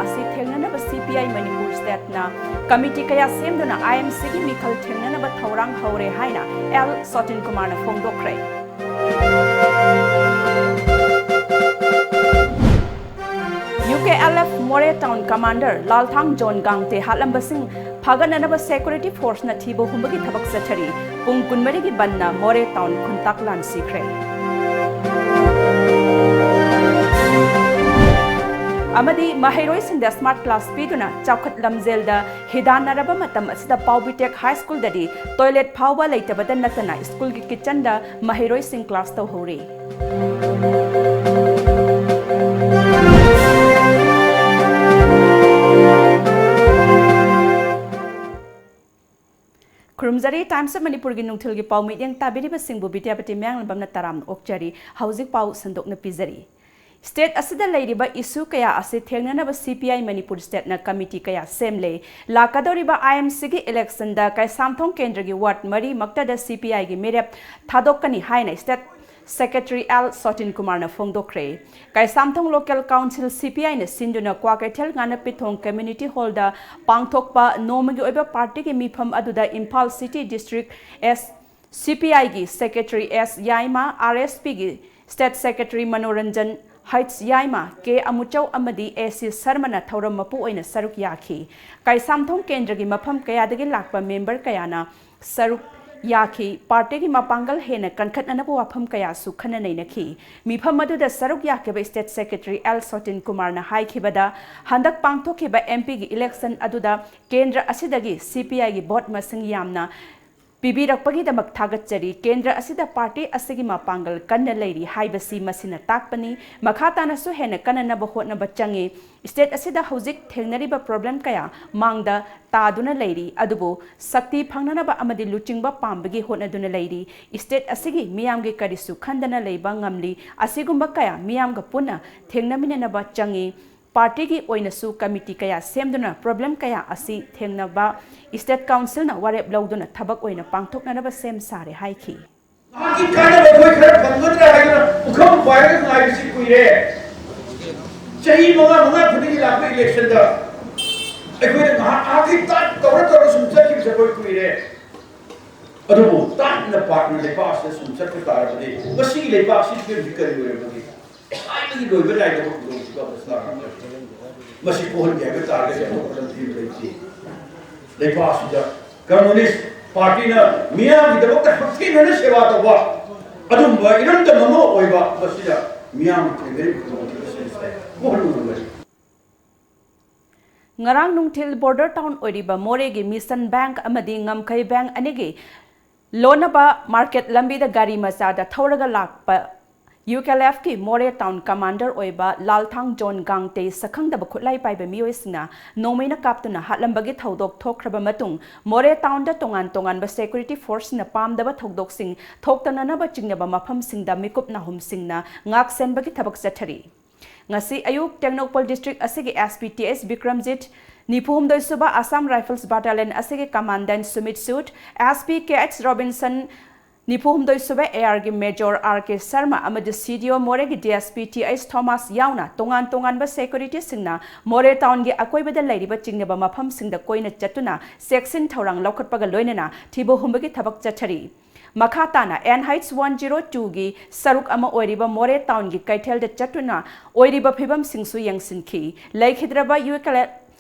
asi thengnanaba CPI Manipur State na committee kaya semduna IMC gi mikhal thengnanaba thorang haure haina L Sotin Kumar na phongdokre UKLF More Town Commander Lalthang John Gangte Halambasing Phagananaba Security Force na thibo humbagi thabak sathari pung kunmari gi banna More Town khuntak lan sikre Amadi Mahairoi Sinda Smart Class Piduna Chaukat Lamjelda Hidanaraba Matam Asida Paubitek High School Dadi Toilet Pauba Laitabada Natana School Ki Kitchenda Mahairoi Sing Class Tau Hori Kurumzari Times of Manipur gi nungthil gi pau meeting tabiri ba singbu bidyapati myang lambam na taram okjari hauzik pau sandok na pizari State asida leiriba issue kaya ase thengnanaba CPI Manipur State na committee kaya semle lakadoriba IMC gi election da kai samthong kendra gi ward mari makta da CPI gi merep thadokani haina State Secretary L Sotin Kumar na phongdokre kai samthong local council CPI na sinduna kwakaithel ngana pithong community hall da pangthokpa nomagi oiba party gi mifam aduda Imphal City District S CPI gi Secretary S Yaima RSP gi State Secretary Manoranjan Heights Yaima K Amuchau Amadi AC Sarmana Thauram Mapu oina saruk yakhi kai samthong kendra gi mafam kaya dagi lakpa member kayana saruk Yaki party gi mapangal hena kankhatna bu wafam kaya su khana nei nakhi mifam madu da saruk yakeba State Secretary L Sotin Kumar na haikibada handak pangthokiba MP gi election aduda kendra asidagi CPI gi vote masing yamna Pibirakpagi damak thagatchari kendra asida party asigi mapangal kanna leiri haibasi masina takpani makhatana su hena kanana ba hotna bachangi state asida hojik thengnari ba problem kaya mangda taduna leiri adubu sakti phangnana ba amadi luchingba pambagi hotna duna leiri state asigi miyamge karisu khandana leiba ngamli asigumba kaya miyamga puna thengnaminana ba changi Party gi oinasu committee kaya semduna problem kaya asi thengnaba State Council na warep lawduna thabak oina pangthokna ba sem sare haiki Aki kana ba koi khara phamudra haina ukham virus ngai bisi kuire chahi manga phudi gi lakpa election da ekoi na aki tat tora sumcha ki se koi kuire adubu tat na partner le pass se sumcha ki tar bani basi le pass si ki kari ore bani ai ni loi ba dai da ko ko sa Masih pohon dia betul ke saya orang tim lagi. Lepas sudah komunis parti na miam kita bukan parti na sewa tu bah. Adum bah iran tu nama oi bah masih dah miam kita beri pohon lagi. Ngarang nungthil border town oriba Moregi Mission Bank amadi ngamkai bank anigi lonaba market lambi da gari masada thoraga lakpa UKLF ki More Town Commander oiba Lalthang John Gangte sakhang da bakhulai pai ba miyoisna nomaina kaptuna hatlambagi thodok thokraba matung More Town da tongan ba security force na pamdaba thodok sing thoktana na ba chingnaba mafam singda mikup na hum singna ngak senbagi thabak sathari ngasi ayuk Technopol district asigi SPTS Bikramjit Nipuhum doisuba Assam Rifles Battalion asigi commandant Sumit Sud SP KH Robinson Nipuhum doisuba ARG Major RK Sharma amadi CDO More gi DSP TS Thomas yauna tongan ba security singna More Town gi akoibada leiriba chingnaba mafam singda koina chatuna section thorang laukhatpaga loinana thibo humbagi thabak chathari Makhatana N Heights 102 gi saruk ama oiriba More Town gi kaithel da chatuna oiriba phibam singsu yangsinki laikhidraba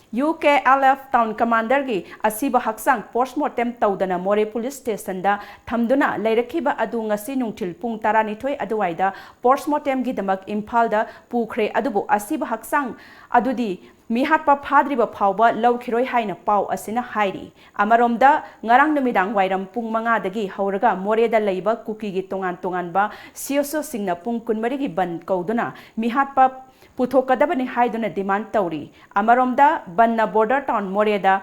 UKLF Town Commander gi asiba haksang postmortem tawdana More Police Station da thamduna leirakhiba adu ngasi nungthil pung 12 aduwaida postmortem gi damak Imphal da pukhre adubu asiba haksang adudi mihatpa phadriba phawba lawkhiroi haina pau asina hairi amaromda ngarang numidang wairam pung 5 dagi hauraga More da leiba kuki gi tongan ba CSO singna pung 12 gi ban kauduna mihatpa puthokadabani haiduna demand tauri amaromda banna border town Moreda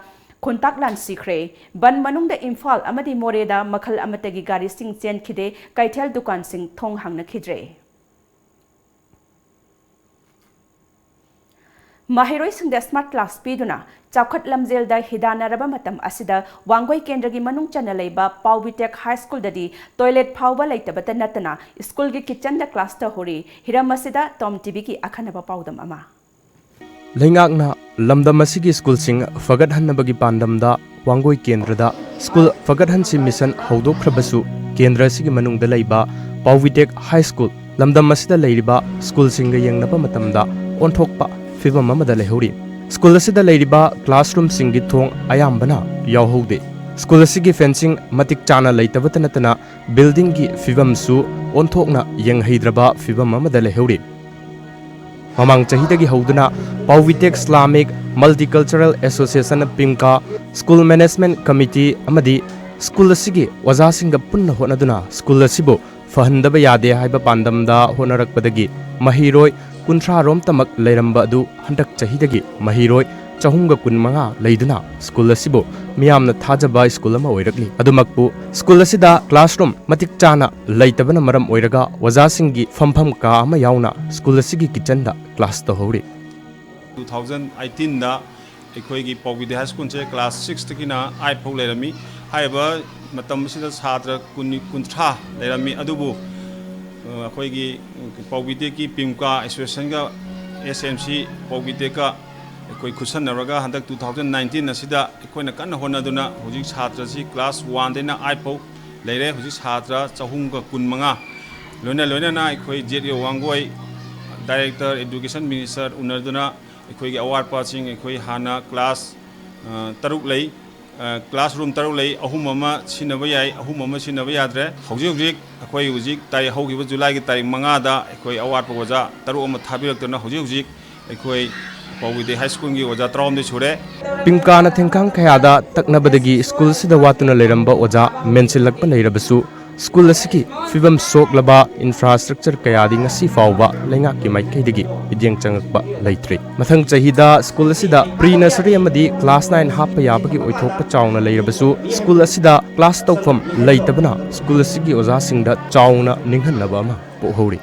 khuntaklan sikre ban manungda Imphal amadi Moreda makhal amatagi gari sing chen khide kaithel dukan sing thong hangna khidre Mahiroi singda smart class piduna chakhat lamjel da hidana raba matam asida wangoi kendra gi manung chana leiba Paubitek High School dadi toilet phawba leitabata natana school gi kitchen da class ta hori hiram asida tom tv ki akhana ba paudam ama Lengakna Lamdamasigi School Sing Fagadhanabagi Pandamda Wangoi Kendrada School Fagadhansi Mission Haudo Krabasu Kendra Sigi Manung the Laiba Pauvitek High School Lamdamasida Ladiba School Singa Yangnapa Matamda on Tokpa Fiva Mamada Lehuri School Asida Ladiba Classroom Singi Thong Ayambana Yahode School Asigi Fencing Matik Chana Laitabatanatana Building Gi Fivam Su on Tokna Yang Hydraba Fiva Mamada Lehuri Mamang Chahidagi Hauduna Pauvitek Islamic Multicultural Association Pimka School Management Committee Amadi School Asigi Wazasinga Punna Honaduna School Asibo Fahandaba Yade Haiba Pandamda Honarakpadagi Mahiroi Kuntra Rom Tamak Leramba Du Handak Chahidagi Mahiroi Chahunga Kunmanga Laiduna School Asibo Miamna Tajaba School Ama Oirakli Adumakpu School Asida Classroom Matik Chana Laitabana Maram Oiraga Wazasingi Fampam Ka Ama Yauna School Asigi Kitchenda Class Tahori 2018 da ekhoi Pauvidek High School che class 6 tikina 8 phau lerami haiba matam sida chhatra kuntra lerami adubu ekhoi gi Pauvidek ki Pimka Association ga SMC Pauvidek ka ekhoi khusanaraga handak 2019 asida ekhoina kanna honaduna hojik chhatra si class 1 dena 8 phau leire hojik chhatra chahunga kunmanga loina na ekhoi JRO wangoi Director Education Minister Unarduna ekhoi award passing ekhoi hana class taruk lei classroom taruk lei ahum ama sinaba yai ahum ama sinaba yadre hojik ekhoi hojik tai hogiba July gi tarik 5 da ekhoi award pawaja taruk ama thabirakna hojik ekhoi Pauvidek High School gi oja trom de chure Pimkana Thengkang Khayada Taknabadagi School Sida Watuna Leramba Oja Mensilakpa Leirabasu School Asiki Fibam Soklaba Infrastructure Kayadi Ngasi Fauba Lengaki Maikaidagi Idyang Changakba Laitre Mathang Chahida School Asida Pre-Nursery Amadi Class 9 Hapa Yabagi Oithokpa Chawna Leirabasu School Asida Class Tawfam Laitabana School Asigi Oza Singda Chawna Ninghanaba Ama Pohori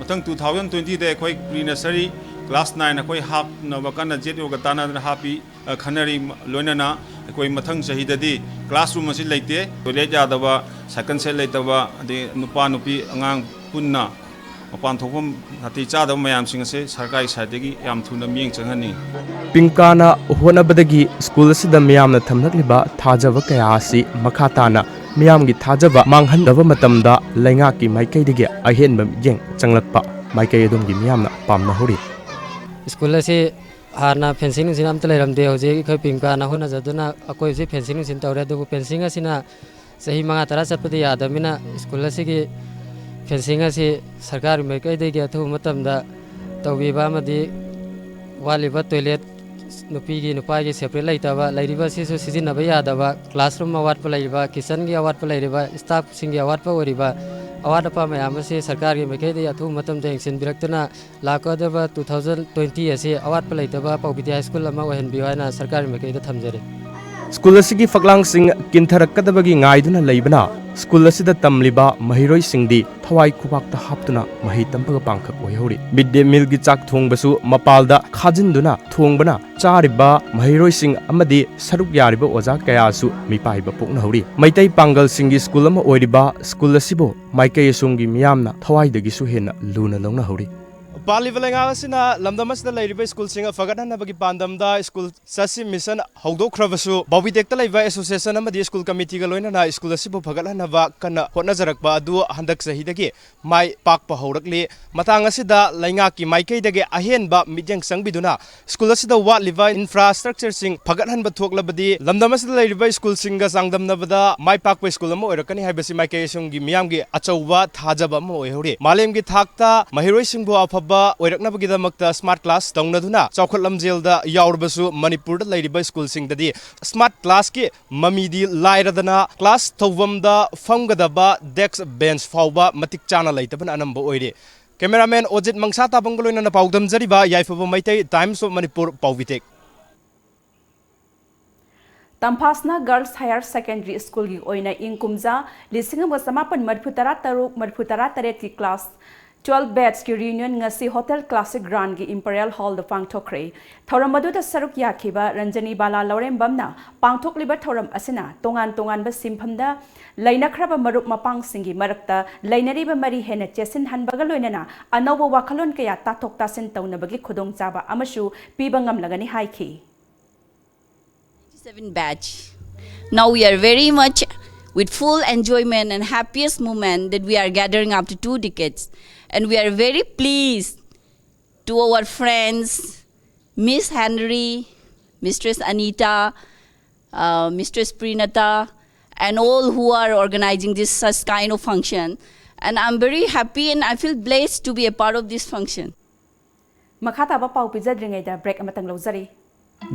Mathang 2020 de ekhoi pre-nursery class 9 ekhoi hap nabakana JRO ga tana happy khanari loinana ekhoi mathang chahidadi classroom asi leite toilet yadaba second set leitaba ade nupa nupi angang punna mapan thopam hati chadaba mayam sing ase sarkari side gi yam thuna mieng changhani Pimkana Honabadagi School Asida Miyamna Thamnakliba Thajava Kaya Asi Makhatana Miyamgi Thajava Manghandava Matamda Lengaki Maikaidagi Ahenbam Yeng Changlakpa Maikai Adumgi Miyamna Pamna Hori School se hana fencing sin amta leramde hoje khoi Pimkana hona jaduna akoi se fencing sin tawre du fencing asina sahi manga tara chapdi yadamina school se gi fencing ase sarkar maikai de gi athu matamda tawbiba amadi waliba toilet nupi gi nupa gi separate laitaba lairiba sisu sizinaba yadaba classroom awat pa lairiba kitchen gi awat pa lairiba staff sing gi awat pa oriba awat pa mayam se sarkar gi maikai de athu matam de action biraktuna lakadaba 2020 ase awat pa laitaba Pauvidek High School ama ohen biwana sarkar maikai de thamjare School Asigi Faklang Sing Kintarakadabagi Ngaiduna Laibana School Asida Tamliba Mahiroi Singdi Thawai Kubakta Haptuna Mahi Tampaga Pangkak Oyhori Midday Meal gi Chak Thongbasu Mapalda Khajinduna Thongbana Chariba Mahiroi Sing Amadi Saruk Yariba Oja Kayasu Mipaiba Pokna Hori Maitai Pangal Singi School ama Oiriba School Asibo Maikai Sungi Miyamna Thawai Dagi Su Hena Luna Longna Hori Paliva Lengasina Lamdamasda Ladiba School Singer Fagana Bagi Pandamda School Sasi Mission Haudo Kravasu Pauvidek Laiva Association Amadi School Committee Galoina School Asibo Fagalanava Kana Honazarakba Du Handak Sahidagi Mai Pak Pahorakli Matangasida Langaki Maike Dage Ahenba Midyang Sangbiduna School Asida Wat Liva Infrastructure Sing Fagalan Batuklabadi Lamdamasda Ladiba School Singer Sangdam Navada Mai Pak School Mo Rakani Habasi Maike Sungi Miamgi Achauba Tajaba Mo Hori Malemgi Takta Mahiroi Singbo Afaba Oiraknabagidamakta Smart Class Tongnaduna Chaukat Lamjelda Yaurbasu Manipur Ladiba School Singdadi Smart Class ki Mamidi Lairadana Class Tawamda Famgadaba Desk Bench Fauba Matik Chana Laitaban Anamba Oide Cameraman Ojit Mangsata Bangaloina na Paudam Zariba Yaifaba Maite Times of Manipur Pauvitek Tampasna Girls Higher Secondary School gi oina ingkumja lisingam samapan madphutara taruk madphutara taret ki class 12 batch ki reunion ngasi Hotel Classic Grand gi Imperial Hall da pangthokre thoram madu da saruk yakhiba Ranjani Bala Lorem Bamna pangthokliba thoram asina tongan ba simphamda lainakraba marup mapang singi marakta lainariba mari hena chesin hanbaga loinana anobo wakhalon kaya tathok tasin taunabagi khudong chaba amashu piba ngamlagani haiki 7 batch. Now we are very much with full enjoyment and happiest moment that we are gathering after 2 decades. And we are very pleased to our friends, Miss Henry, Mistress Anita, Mistress Prinata, and all who are organizing this such kind of function. And I'm very happy and I feel blessed to be a part of this function. Makata ba pau pizadringai da break amatang lozari.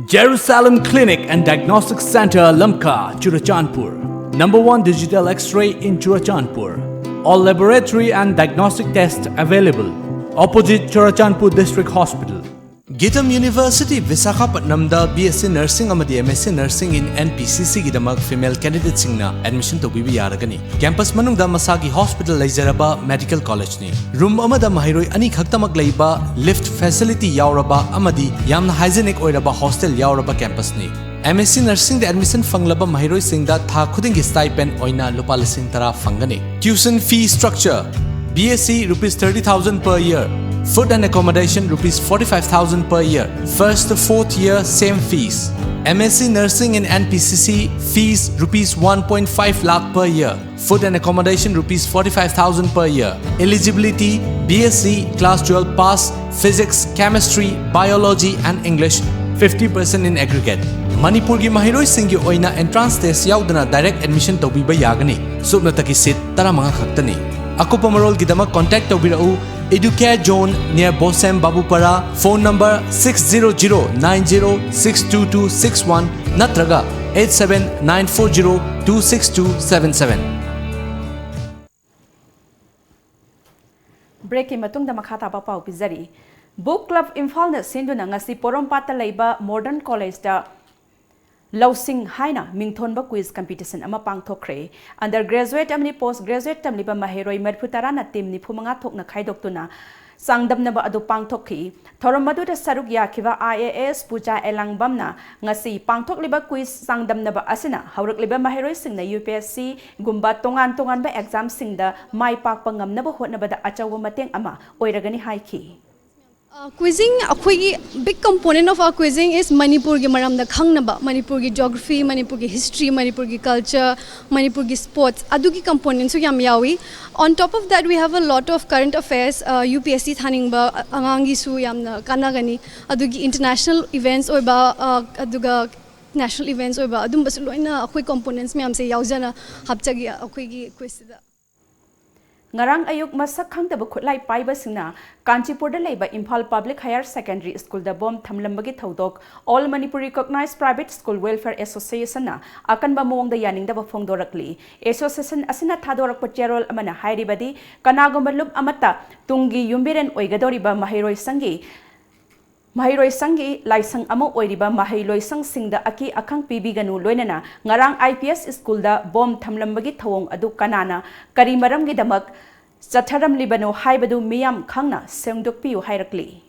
Jerusalem Clinic and Diagnostic Center, Lamka, Churachandpur. Number 1 digital X-ray in Churachandpur. All laboratory and diagnostic tests available. Opposite Churachandpur District Hospital. Gitam University, Visakhapatnam da BSc Nursing amadi MSc Nursing in NPCC gidamak female candidates singna admission to bibi yaragani. Campus manungda masagi hospital laizaraba medical college ni. Room amada mahiroi ani khaktamak leiba lift facility yauraba amadi yamna hygienic oiraba hostel yauraba campus ni. MSc Nursing the admission fanglaba mahiroi singda tha khudingi stipend oina lupa lising tara fangani. Tuition fee structure BSc rupees 30,000 per year. Food and accommodation rupees 45,000 per year. First to 4th year same fees. MSc Nursing in NPCC fees rupees 1.5 lakh per year. Food and accommodation rupees 45,000 per year. Eligibility BSc class 12 pass physics, chemistry, biology and English 50% in aggregate. Manipur gi mahiroi singi oina entrance test yaudana direct admission tobiba yagani. Subnataki seat taramanga khaktani. Akupa marol gidama contact tobirau Educare Zone near Bosem Babupara. Phone number 600-90-62261 Natraga 87-940-26277. Breaking matung da makata pa pau pizari. Book Club Imphal na sinduna ngasi Porompata leiba Modern College da Lausing Haina Mingthonba quiz competition ama pangthokre. Undergraduate amni postgraduate tamliba mahiroi marphutara na team ni phumanga thokna khaidoktuna sangdamna ba adu pangthokhi. Thoramadu da saruk yakhiba IAS puja elangbamna ngasi pangthokliba quiz sangdamna ba asina haurakliba mahiroi singna UPSC gumba tongan ba exam singda mai pakpa ngamna ba hotna da achawa mateng ama oiragani haiki. Quizzing, a big component of our quizzing is Manipur ki maram da khangnaba, Manipur ki geography, Manipur ki history, Manipur ki culture, Manipur ki sports. Adu ki components so yam yawi. On top of that, we have a lot of current affairs. UPSC thaningba angangi su yam na kanagani. Adu ki international events or ba aduga national events or ba adum basuloina akoi components me amse yaujana hapchagi akoi ki quiz da. Ngarang ayuk masak khangdaba khutlai paiba singna Kanchipur da leiba Imphal Public Higher Secondary School da bom thamlambagi thodok All Manipuri Recognized Private School Welfare Association na akanba mawong da yaning da phongdorakli. Association asina thadorak pacherol amana hairibadi kanagomba lub amata tungi yumbiren oigadoriba mahiroi sangi laisang amo oiriba mahailoi sang singda aki akhang pibiganu loinana ngarang IPS school da bom thamlambagi thawong adu kanana kari maram gi damak chatharam libano haibadu miyam khangna sengdokpiu hairakli.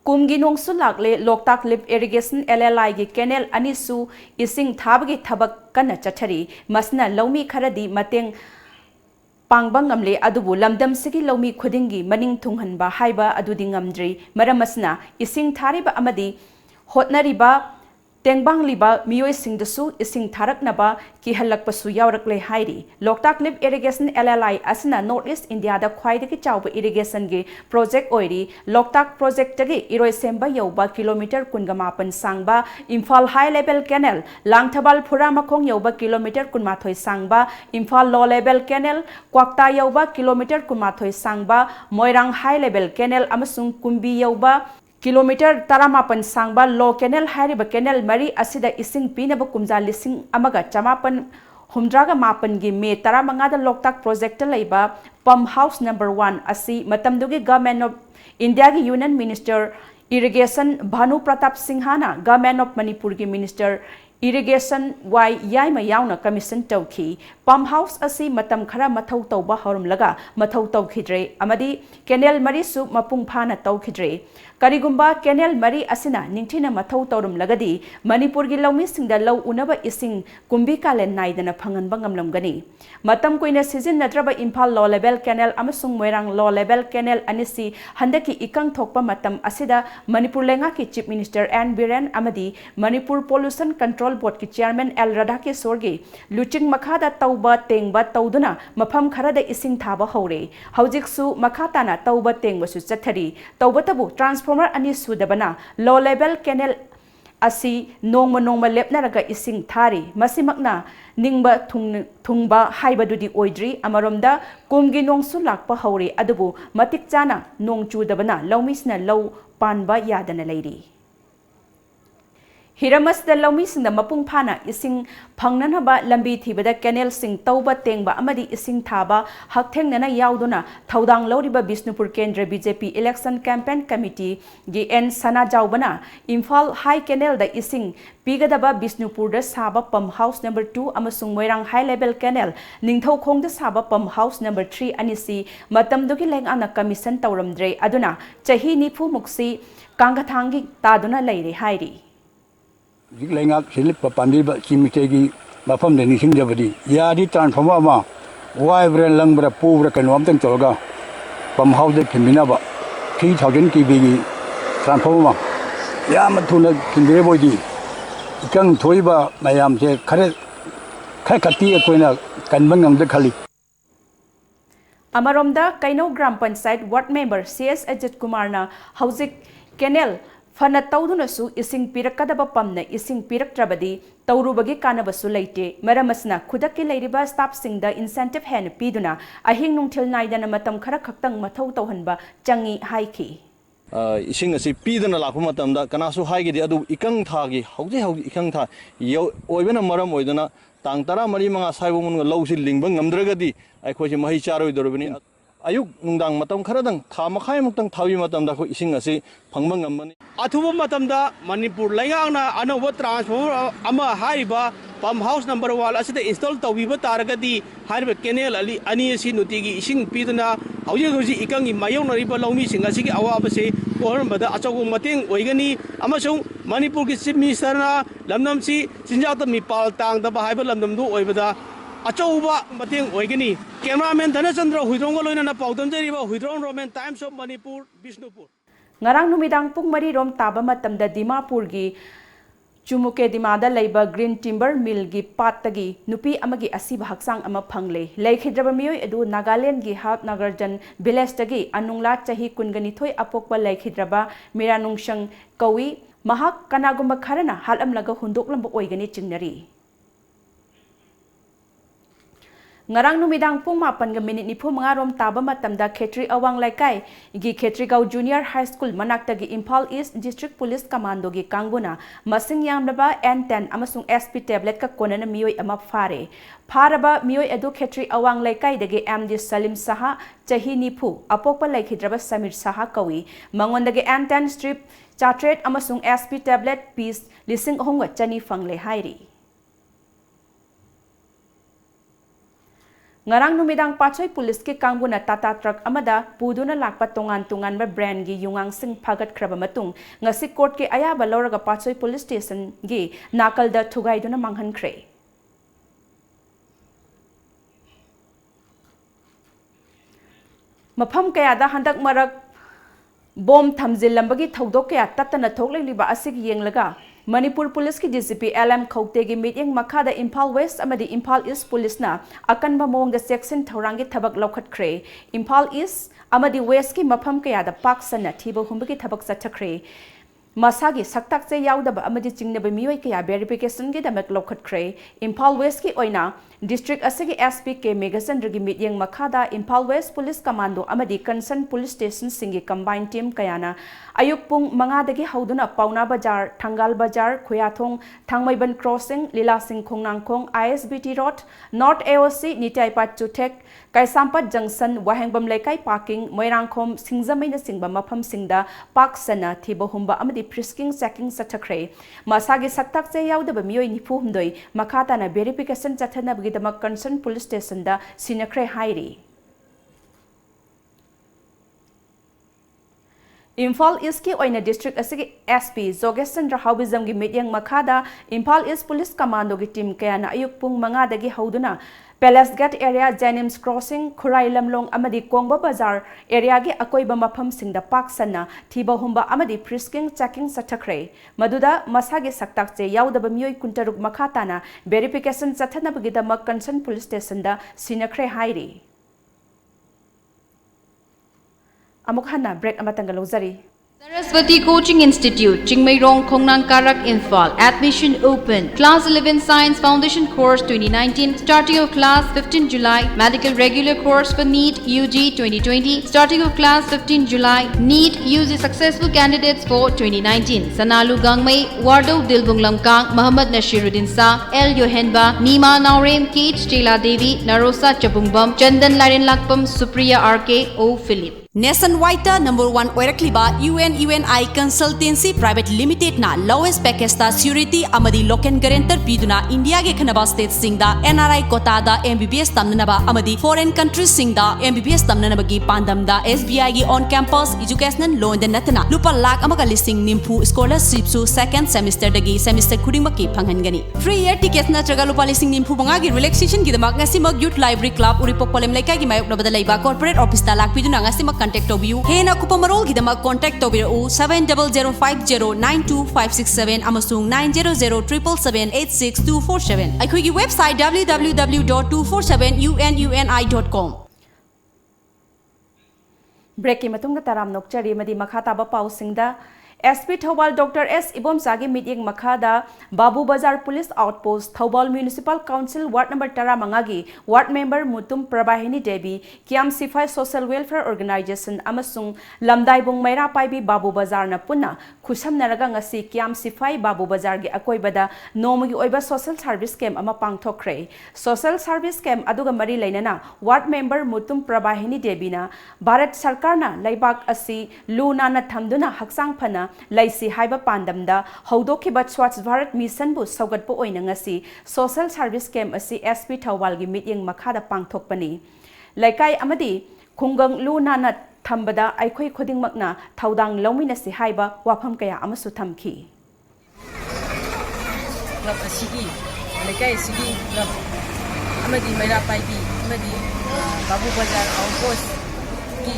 Kumgi nongsu lakle Loktak Lip Irrigation LLI gi canal anisu ising thabagi thabak kana chathari masna laumi kharadi mateng Pangbangamle adubu lamdam sigi laumi khudingi maning thunghanba haiba adudi ngamdri maramasna ising thariba amadi hotnariba tengbang miyoi singdasu ising tharaknaba ki halakpasu yaurakle hairi. Loktak Lip Irrigation LLI asina Northeast India da khwaidagi chawba irrigation gi project oiri Loktak project tagi iroi semba yauba kilometer kungamapan sangba Imphal High Level Canal Langthabal Phura Makhong yauba kilometer kunmathoi sangba Imphal Low Level Canal Kwakta yauba kilometer kunmathoi sangba Moirang High Level Canal amasung Kumbi yauba kilometer taramapan sangba Low Canal hariba canal mari asida ising pinaba kumja lising amaga chamapan humdraga mapan gi me taramanga da Loktak project laiba pump house number 1 asi matamdugi government of India gi Union Minister Irrigation Bhanu Pratap Singhana government of Manipur gi Minister irrigation wai yaima yauna commission tauki pump house asi matam khara mathau tauba horum laga mathau taukhidre amadi canal mari su mapung phana taukhidre karigumba canal mari asina ningthina mathau taurum lagadi manipur gi lawmi singda law unaba ising kumbi kalen naidana phangan bangam gani matam koina season natraba imphal low level canal amasung moirang low level canal anisi handaki ikang thokpa matam asida manipur lenga ki chief minister N Biren amadi manipur pollution control board ki chairman L Radhaki sorgi luching makhada tauba tengba tauduna mafam kharada ising thaba hore haujiksu makhatana tauba tengba su chathari taubatabu transformer ani sudabana low level canal asi nongma lepnaraga ising thari masimakna ningba thungba haibadudi oidri amaromda kumgi nongsu lakpa hore adubu matik chana nong chudabana lawmisna law panba yadana leiri Hiramas da lawmi singda mapung phana ising phangnanaba lambi thibada canal sing tauba tengba amadi ising thaba hakthengnana yauduna thaudang loriba Bishnupur Kendra BJP election campaign committee gi N Sana Jaubana Imphal High Canal da ising pigadaba Bishnupur da saba pump house number 2 amasung Moirang High Level Canal Ningthau Khong da saba pump house number 3 anisi matamdugi leng ana commission tawramdre aduna chahi nifu muksi kangathangi taduna leire hairi Lengak silip papandi ba simitegi mafam de nising jabadi ya di transformer ma wai bren lang bra pu bra kanwam tang cholga pam house de khimina ba 3000 kV transformer ma ya mathuna khimre boy di ikang thoi ba mayam se khare khati koina kanbang ngam de khali Amaromda Kaino Gram Panchayat Ward Member CS Ajit Kumarna Hauzik Canal Fana tauduna su ising pirakadaba pamna ising piraktrabadi taurubagi kanabasu leite maramasna khudaki leiriba staff singda incentive hen piduna ahing nungthil naidana matam khara khaktang mathau tauhanba changi haiki ising asi pidana lakhu matamda kanasu haigi di adu ikang thagi hauji ikang tha oibena maram oidana tang tara mari manga saibung lawsi lingba ngamdragadi aikhoji mahi charoi dorobani ayuk nungdang matam kharadang tha makhai muktang thawi matam da ko ising asi phangba ngamani athuba matam da manipur laingana anoba transformer ama haiba pump house number 1 asida install tawbiba taragadi haiba canal ali ani asi nutigi ising piduna hauji ikangi mayonariba lawmi singa sigi awabase gorambada achagu mateng oigani amasung manipur ki chief minister na lamnamsi sinjata mipal tang da haiba lamnamdu oibada achauba mateng oigani cameraman Dhanachandra Huidrongga loina paudamjariba Huidrong Roman Times of Manipur Bishnupur ngarang numidang pung mari rom taba matamda Dimapur gi Chumuke Dimada leiba Green Timber Mill gi pattagi nupi amagi asiba haksang ama phangle leikhidraba miyoi edu Nagaland gi Hap Nagarjan village tagi anungla chahi kungani thoi apokpa leikhidraba Miranungshang kawi mahak kanagumba kharana halamlaga hundoklambo oigani chingnari ngarang numidang pung mapan ga minute nipu mangarom taba matamda Khetri Awang Laikai gi Khetri Gau Junior High School manakta gi Imphal East District Police Commando gi Kangbuna masing yamlaba N10 amasung SP tablet ka konana miyoi ama pharaba miyoi edu Khetri Awang Laikai dagi MD Salim Saha chahi nipu apokpa laikhidraba Samir Saha kawi mangondagi N10 strip chartret amasung SP tablet piece lising honga chani fangle hairi ngarang numidang Pachoi Police ki Kangbuna Tata truck amada puduna lakpa tongan ba brand gi yungang sing phagat khraba matung ngasi court ki ayaba loraga Pachoi Police Station gi nakal da thugai duna manghan khre mafam kaya da handak marak bom thamjil lambagi thodok kaya tatana thokleliba asig yenglaga Manipur Police ki DCP LM Khokte gi meeting makhada Imphal West amadi Imphal East Police na akanba mongda section thorangi thabak lokhat khre Imphal East amadi West ki mafam kaya da pak sana thiba humbagi thabak chathakre masagi saktak che yaudaba amadi chingnaba miyoi kaya verification gi damak lokhat khre Imphal West ki oina district asigi SP ke Megachandra gi meeting makhada Imphal West Police Commando amadi concern police station singi combined team kayana ayuk pung mangadagi hauduna Pauna Bazar Thangal Bazar Khoyathong Thangmaiban Crossing Lila Singh Khongnangkhong ISBT Road North AOC Nitaipat Chuthek Kaisampat Junction Wahengbam Laikai Parking Moirangkhom Singzamai na singba mafam singda pak sana thiba humba amadi amadi frisking checking sathakre masagi saktak che yaudaba mioi nifu humdoi makata na verification chathana bgidama concern police station da sinakre hairi Imphal East ki oina district asigi SP Zogesandra Haubizam gi midyang makhada Imphal East Police Commando gi team kaya na ayuk pung manga dagi hauduna Palace Gate area Janims Crossing Khurai Lamlong amadi Kongba Bazar area gi akoiba mafam singda paksana thiba humba amadi frisking checking sathakre maduda masagi saktak che yaudaba mioi kuntaruk makhata na verification chathana bgidama concern police station da sinakre hairi Amukhana break amatanga lozari Saraswati Coaching Institute, Chingmairong, Khongnang Karak, Imphal. Admission open. Class 11 Science Foundation Course 2019. Starting of class 15 July. Medical Regular Course for NEET UG 2020. Starting of class 15 July. NEET UG Successful Candidates for 2019. Sanalu Gangmei, Wardo Dilbung Lamkang, Muhammad Nashiruddin Sa, El Yohenba, Nima Naurem, Kate Stela Devi, Narosa Chabungbam, Chandan Laren Lakpam, Supriya RK, O Philip. Nationwide #1 oirakliba UNI Consultancy Private Limited na lowest package ta security amadi local guarantor piduna India ge khanaba state singda NRI quota da MBBS tamnaba amadi foreign countries singda MBBS tamnaba gi pandam da SBI gi on campus educational loan da natna lupa lakh amaga listing nimpu scholarship su second semester dagi semester khuding maki phanghangani free year tickets na traga lupa listing nimpu banga gi relaxation gi damak ngasimag youth library club uripok polem laikai gi mayok nabada laiba corporate office ta lak piduna ngasimag contact obiu hena kupamarol gidama contact obiru 7005092567 amasung 9007778647 akhoi gi website www.247ununi.com break ki matung taram nokchari madi makhata ba pausingda SP Thobal Dr. S. Ibom Sagi meeting Makhada Babu Bazar Police Outpost Thobal Municipal Council Ward number Taramangagi Ward Member Mutum Prabahini Devi Kiam Sifai Social Welfare Organization Amasung Lamdai Bung Maira Paibi Babu Bazar na Puna Kusam Naraga ngasi Kiam Sifai Babu Bazar gi akoibada Nomugi Oiba Social Service Camp ama pangthokre Social Service Camp aduga mari lainana Ward Member Mutum Prabahini Devi na Bharat Sarkar na Laibak asi Luna na thamduna haksang phana Laisi haiba pandamda haudokiba Swachh Bharat Mission bu saugatpo oina ngasi Social Service Camp asi SP Thawal gi meeting makhada pangthokpani laikai amadi khungang Luna na thambada aikhoi khodingmakna thaudang lawminasi haiba wafam kaya amasu thamki club asigi laikai asigi club amadi maira paibi amadi Babu Bazar outpost ki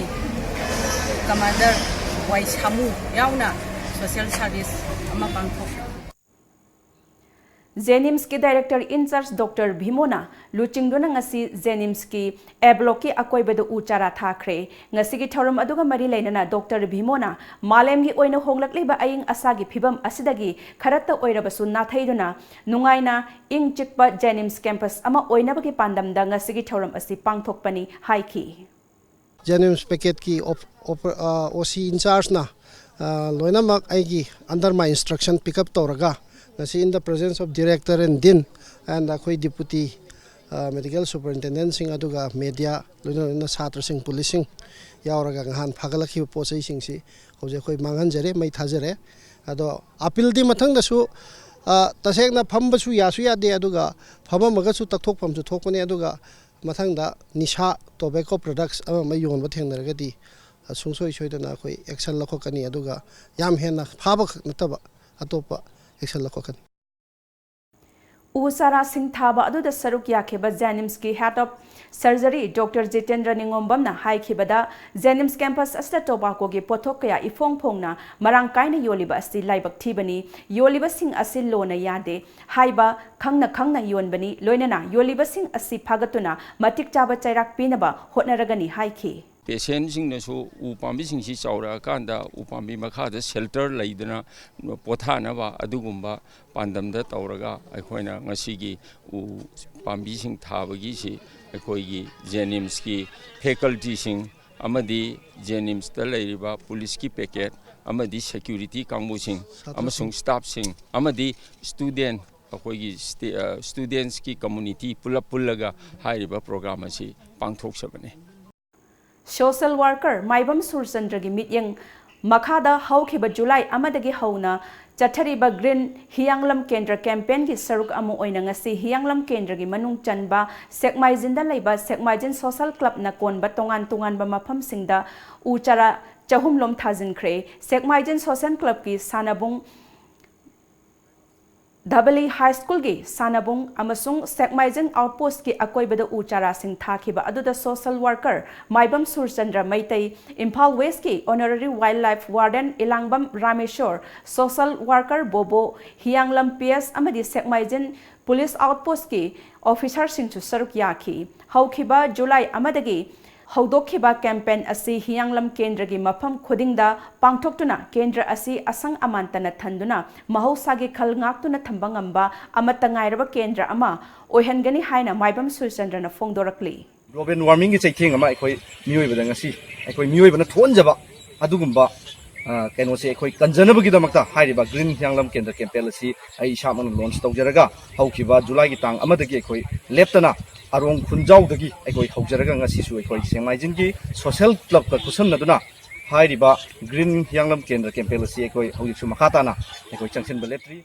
commander Wai Samu yauna social service ama pangthok Jenims ki Director in charge Dr. Bhimona luchingduna ngasi Jenims ki A-block ki akoibadu uchara thakre ngasi ki thorum aduga mari lainana Dr. Bhimona malem gi oina honglakliba aying asagi phibam asidagi kharatta oirabasu nathaiduna nungaina ing chikpa Jenims campus ama oinabagi pandamda ngasi ki thorum asi pangthokpani haiki Jenims packet ki OC in charge na loinamak aigi under my instruction pick up toraga nasi in the presence of director and dean and akhoi deputy medical superintendent sing aduga media loina satra sing policing yauraga han phagalakhi posai sing si hoje khoi mangan jare mai thajare ado appeal di mathang da su tasek na phamba su yasu ya de aduga phama maga su takthok pham su thokone aduga mathang da nisha tobacco products ama mai yon ba thengnar di sungsoi soidana khoi action lakhokani aduga yam hena phaba nataba atopa action lakhokani Usara Singh Thaba aduda saruk yakheba Jenims ki head of surgery Dr. Jitendra Ningombam na haikibada Jenims campus asta tobacco gi pothok kaya ifong phongna marang kaina yoliba asti laibak thibani yoliba sing asil lona yade haiba khangna yonbani loinana yoliba sing asi phagatuna matik chaba chairak pinaba hotnaragani haiki Patient sing nasu upambi sing si chaura kanda upambi makhada shelter laidana pothana ba adugumba pandamda tauraga aikhoina ngasigi upambi sing thabagi si aikhoigi Jenims ki faculty sing amadi Jenims ta lairiba police ki packet amadi security kangbu sing amasung staff sing amadi student akhoigi students ki community pullaga hairiba program asi pangthok sabane Social worker Maibam Surchandra gi mityang Makada haukiba July amadagi hauna Chathariba Green Hianglam Kendra campaign ki saruk amu oina ngasi Hianglam Kendra gi manung chanba Sekmaijin da leiba Sekmaijin Social Club na konba tongan ba mafam singda uchara chahumlom thazin kre Sekmaijin Social Club ki sanabung Dabali High School gi sanabung amasung Sekmaijin Outpost ki akoibada uchara sing thakiba aduda social worker Maibam Surchandra Maitai Imphal West ki honorary wildlife warden Ilangbam Rameshwar social worker Bobo Hianglam PS amadi Sekmaijin police outpost ki officer sing chu saruk yaki haukiba July amadagi Haudokhiba campaign asi Hianglam Kendra gi mafam khudingda pangthoktuna Kendra asi asang amantana thanduna mahausagi khal ngaktuna thambangamba amata ngairaba Kendra ama oihangani haina Maibam Surchandra na fongdorakli global warming gi chaiking ama ekoi mioi bada ngasi ekoi mioi bana thonjaba adugumba keno se ekoi kanjanaba gi damakta hairiba green Hianglam Kendra campaign asi ai shaman launch tawjaraga haukiba July gi tang amadagi ekoi leptana Arong Kunjau dagi ekoi haujaraga ngasi su ekoi Sekmaijin gi social club ka kusan naduna hairiba green Hianglam Kendra campaign asi ekoi hauji su makatana ekoi changsin baletri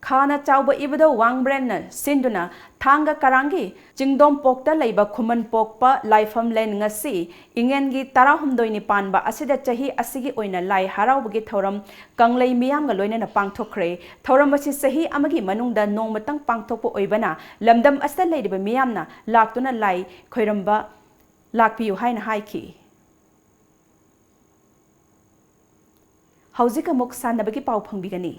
Khana chauba ibada wangbrand na sinduna thanga karangi jingdom pokta leiba khuman pokpa laifam len ngasi ingen gi tarahumdoi ni panba asida chahi asigi oina lai haraubugi thoram kanglei miyam ga loina na pangthokre thoram asi sahi amagi manungda nongmatang pangthokpo oibana lamdam asta leidiba miyamna laktuna lai khoiramba lakpiu haina haiki Hauzika muk sanabagi pau phangbigani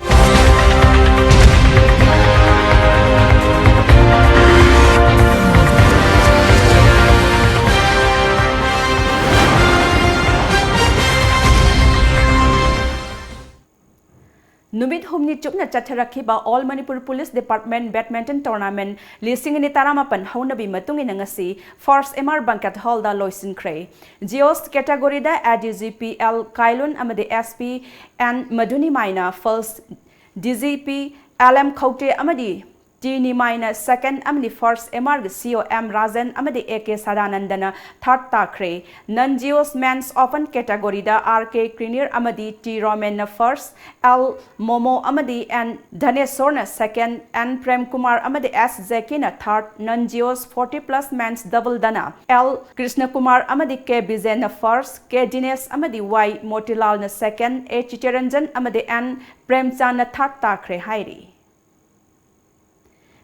Numit humni chupna chatharakiba All Manipur Police Department Badminton Tournament lisingini taramapan haunabi matungina ngasi First MR Banquet Hall da loisin kre Geos category da ADGPL Kailun amade SP and Madhuni Maina First DGP LM Khote amadi Tini Maina second amadi first MR COM Rajan amadi AK Sadanandana third takre non-Geos men's open category da RK Krinier amadi T Roman first L Momo amadi and Dhanesh Sorna second and Prem Kumar amadi S Zekina third non-Geos 40 plus men's double dana L Krishna Kumar amadi K Bizena first K Dinesh amadi Y Motilal na second A Chitaranjan amadi N Premchan na third takre hairi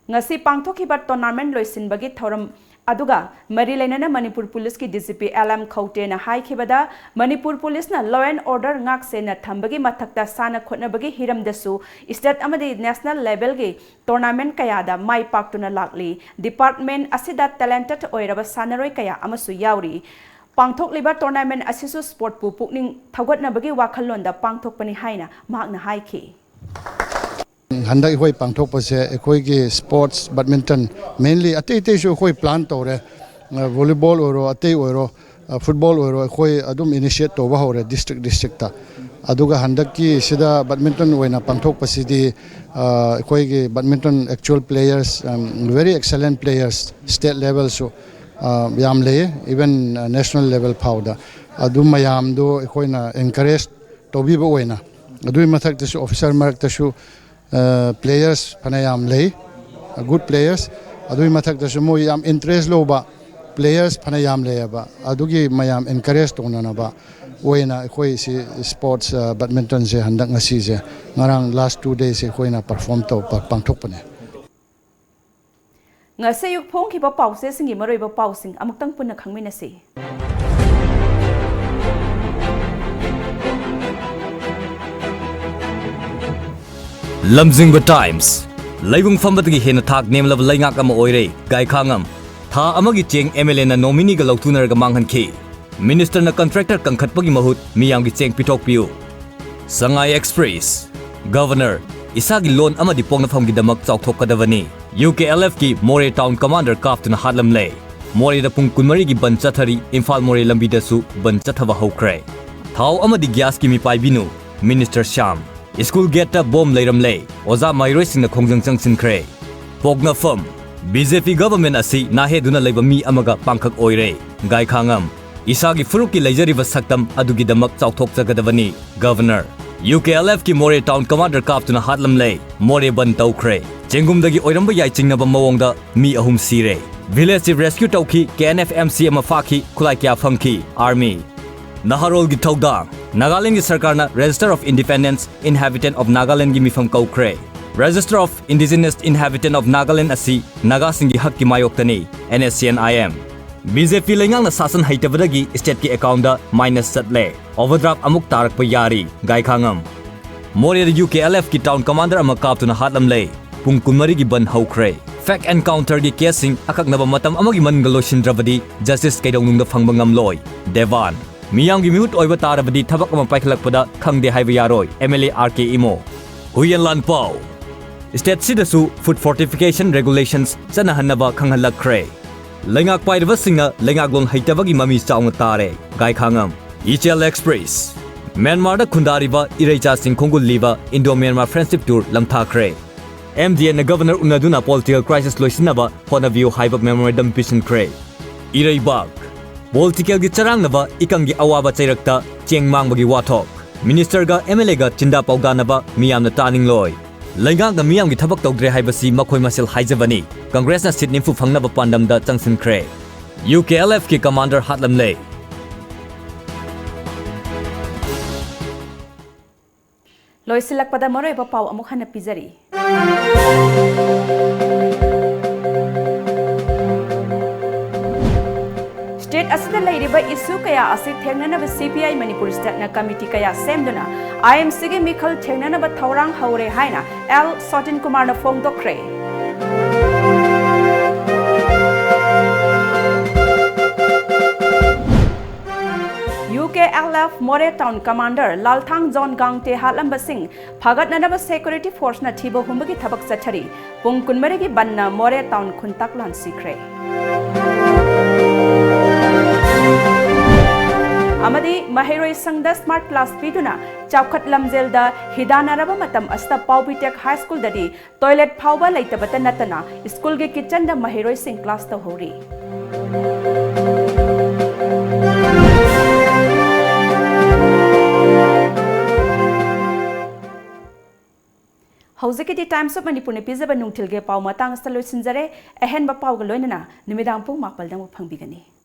ngasi pangthokiba tournament loisinbagi thoram aduga mari lainana Manipur Police ki DCP LM Khote na haikhibada Manipur Police na law and order ngak se na thambagi mathakta sana khotnabagi hiramdasu state amadi national level gi tournament kayada mai paktuna lakli department asida talented oiraba sanaroi kaya amasu yauri pangthokliba tournament asisu sport pu pukning thawgatnabagi wakhalonda pangthokpani haina mahakna haikhi Handak hoi pangthok pase ekoi ki sports badminton mainly ate shu hoi plan tore volleyball oro ate oro football oro hoi adum initiate to ba hore district ta aduga handak ki sida badminton oina pangthok pasidi ekoi ki badminton actual players very excellent players state level so yam le even national level powder adum mayam do ekoi na encourage to bi bo oina adui mathak ta officer mark ta players panayam lay good players adui mathak da sumo yam interest lo ba players panayam lay ba adugi mayam encourage tona na ba oina khoi si sports badminton se handak ngasi je ngarang last 2 days se khoi na perform to pangthok pane ngase yuk phong ki ba pause singi maroi ba pausing amuktang punna khangmina se Lamjingba Times Laibung Fambatagi Hena Thak Name Love Laingak Ama Oire Gai Khangam Tha Amagi Cheng MLA na nominee ga Lautunar ga Manghan Ki Minister na contractor Kangkhatpagi Mahut Miyam gi Cheng Pitok Piu Sangai Express Governor Isagi loan ama dipong na famgi damak chawthok kadavani UKLF ki More Town Commander Kaftuna Hadlam Lay More da pung kunmari gi ban chathari Imphal More lambi da su ban chathava hokre Thau ama di gas ki mi pai binu Minister Sham School gate ta bomb leiram lay Oza Mairoi sing na khongjang chang sin kre Pogna firm BJP government asi na he duna leiba mi amaga pangkhak oire Gai Khangam Isagi Furuki Lejariva Saktam Adugidamak Chauthokjagadavani. Governor UKLF ki More Town Commander Kaptuna Hatlam Lay More Ban Taukre Chengumdagi Oiramba Yai Chingnaba Mawongda Mi Ahum Sire Village Rescue Tauki KNFMC Amafaki Kulaikia Funky Army Naharol gi Thaudang Nagaland gi Sarkarna Register of Independence Inhabitant of Nagaland gi Mifam Kaukre Register of Indigenous Inhabitant of Nagaland asi Nagasing gi Hak ki Mayoktani NSCNIM BJP lengang na sasan haitabadagi state ki account da minus satle overdraft amuk tarak pa yari gai khangam More UKLF ki town commander ama kaptuna hatlam lay pung kunmari gi ban haukre fact encounter gi casing akak naba matam amagi mangalo shindrabadi justice kaidong nung da phangba ngamloi Devan Miyam gi mute oiba tarabadi thabak ama paikhlakpada khangde haiba yaroi MLA RK Imo Huyan Lan Pau State sidasu food fortification regulations chana hanaba khanghalakre Lengak Paidava Singa Lengak Long Haitavagi Mami Saung Tare Gai Khangam ECL Express Myanmar da Kundariba Irecha Singh Khongul Liba Indo-Myanmar Friendship Tour Lamthakre MDN Governor Unaduna Political Crisis Loisinaba Honaview Haibak Memorandum Vision Kre Ireibak Political gi Charangnaba Ikangi Awaba Chairakta Chengmangbagi Wathok Minister ga MLA ga Chinda Pauganaba Miyamna Taning Loi Lengak da Miyam gi Thabak Tawdre Haibasi Makhoi Masil Haijabani Congress na Sydney fu phangnaba pandam da changsin kre UKLF ki commander Hatlam Lay Loisilakpada Moroi Pau amuk hana pizari State asida lairiba issue kaya asi thengnanaba CPI Manipur State na committee kaya semduna IMC ge mikhal thengnanaba thaurang haure haina L Sotin Kumar na phongdokre UKLF More Town Commander Lalthang John Gangte Hatlamba Singh Phagat Nanaba Security Force na Thibo Humbagi Thabak Chathari Pung Kunmarigi Banna More Town Khuntaklan Sikre Amadi Mahiroi Sangda Smart Class Piduna Chawkhat Lamjel da Hidanaraba Matam Asta BIDYAPATI High School dadi Toilet Phauba Leitabata Natana School ge kitchen da Mahiroi Singh class ta hori Hauziki Times of Manipur ne pizaba nungthilge pau matang asta loisinjare ahen ba pau ga loinana nimidang pung makpal dang phangbigani